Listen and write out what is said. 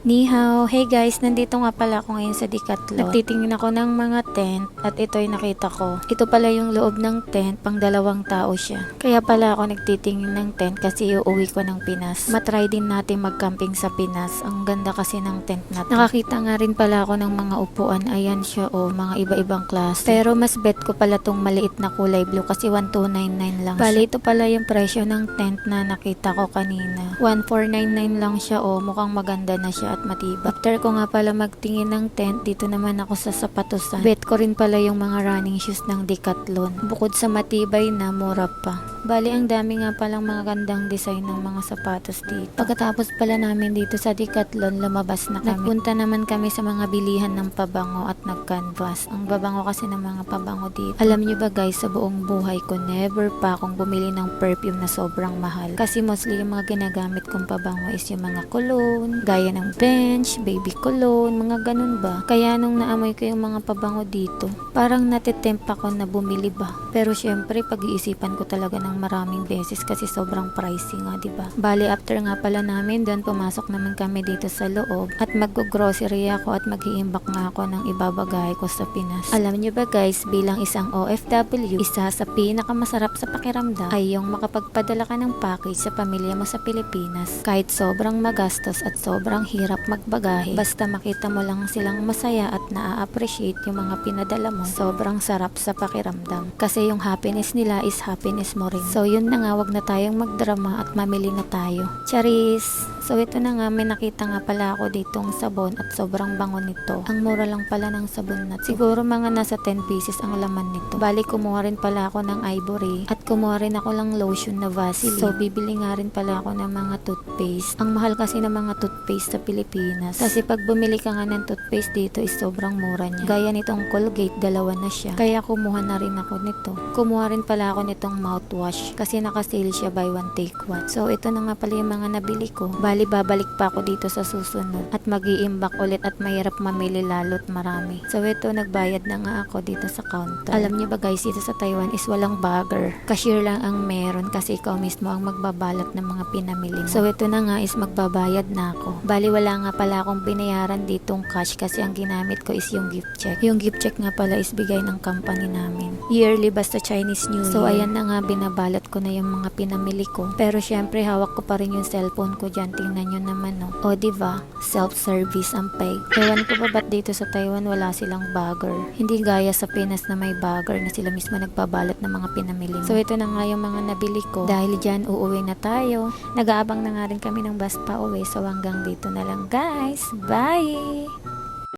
Ni hao! Hey guys, nandito nga pala ako ngayon sa Decathlon. Nagtitingin ako ng mga tent at ito'y nakita ko. Ito pala yung loob ng tent, pang 2 tao siya. Kaya pala ako nagtitingin ng tent kasi uuwi ko ng Pinas. Matry din natin mag-camping sa Pinas. Ang ganda kasi ng tent natin. Nakakita nga rin pala ako ng mga upuan. Ayan siya mga iba-ibang klase. Pero mas bet ko pala tong maliit na kulay blue kasi 1299 lang siya. Bali ito pala yung presyo ng tent na nakita ko kanina. 1499 lang siya mukhang maganda na siya at matibay. After ko nga pala magtingin ng tent, dito naman ako sa sapatusan. Bet ko rin pala yung mga running shoes ng Decathlon. Bukod sa matibay na, mura pa. Bali, ang dami nga palang mga gandang design ng mga sapatos dito. Pagkatapos pala namin dito sa Decathlon, lumabas na kami. Nagpunta naman kami sa mga bilihan ng pabango at nag-canvas. Ang babango kasi ng mga pabango dito. Alam nyo ba guys, sa buong buhay ko, never pa akong bumili ng perfume na sobrang mahal. Kasi mostly yung mga ginagamit kong pabango is yung mga cologne, gaya ng Bench, baby cologne, mga ganun ba. Kaya nung naamoy ko yung mga pabango dito, parang natitempt ako na bumili ba. Pero syempre, pag-iisipan ko talaga ng maraming beses kasi sobrang pricey nga, diba? Bali, after nga pala namin doon, pumasok naman kami dito sa loob at mag-grocery ako at mag-iimbak nga ako ng ibabagay ko sa Pinas. Alam nyo ba guys, bilang isang OFW, isa sa pinakamasarap sa pakiramdam ay yung makapagpadala ka ng package sa pamilya mo sa Pilipinas. Kahit sobrang magastos at sobrang hirap magbagahe, basta makita mo lang silang masaya at na-appreciate yung mga pinadala mo, sobrang sarap sa pakiramdam. Kasi yung happiness nila is happiness mo rin. So yun na nga, wag na tayong magdrama at mamili na tayo. Charis! So ito na nga, may nakita nga pala ako ditong sabon at sobrang bango nito. Ang mura lang pala ng sabon na to. Siguro mga nasa 10 pieces ang laman nito. Bali, kumuha rin pala ako ng Ivory at kumuha rin ako ng lotion na Vaseline. So bibili nga rin pala ako ng mga toothpaste. Ang mahal kasi ng mga toothpaste sa Pilipinas. Kasi pag bumili ka nga ng toothpaste dito is sobrang mura niya. Gaya nitong Colgate, 2 na siya. Kaya kumuha na rin ako nito. Kumuha rin pala ako nitong mouthwash kasi naka-sale siya buy one take one. So ito na nga pala yung mga nabili ko. Bali, babalik pa ako dito sa susunod at mag-iimbak ulit at mahirap mamili lalo't marami. So ito, nagbayad na nga ako dito sa counter. Alam niyo ba guys, dito sa Taiwan is walang bagger. Cashier lang ang meron kasi ikaw mismo ang magbabalot ng mga pinamili mo. So ito na nga is magbabayad na ako. Bali, wala nga pala akong binayaran ditong cash kasi ang ginamit ko is yung gift check. Yung gift check nga pala is bigay ng company namin. Yearly basta Chinese New Year. So ayan na nga, binabalot ko na yung mga pinamili ko. Pero syempre, hawak ko pa rin yung cellphone ko dyan. Tingnan nyo naman O diba? Self-service ang peg. Ewan ko ba ba't dito sa Taiwan wala silang bagger. Hindi gaya sa Pinas na may bagger na sila mismo nagbabalot ng mga pinamili. So ito na nga yung mga nabili ko. Dahil dyan, uuwi na tayo. Nag-aabang na nga rin kami ng bus pa uwi. So hanggang dito na lang guys. Bye!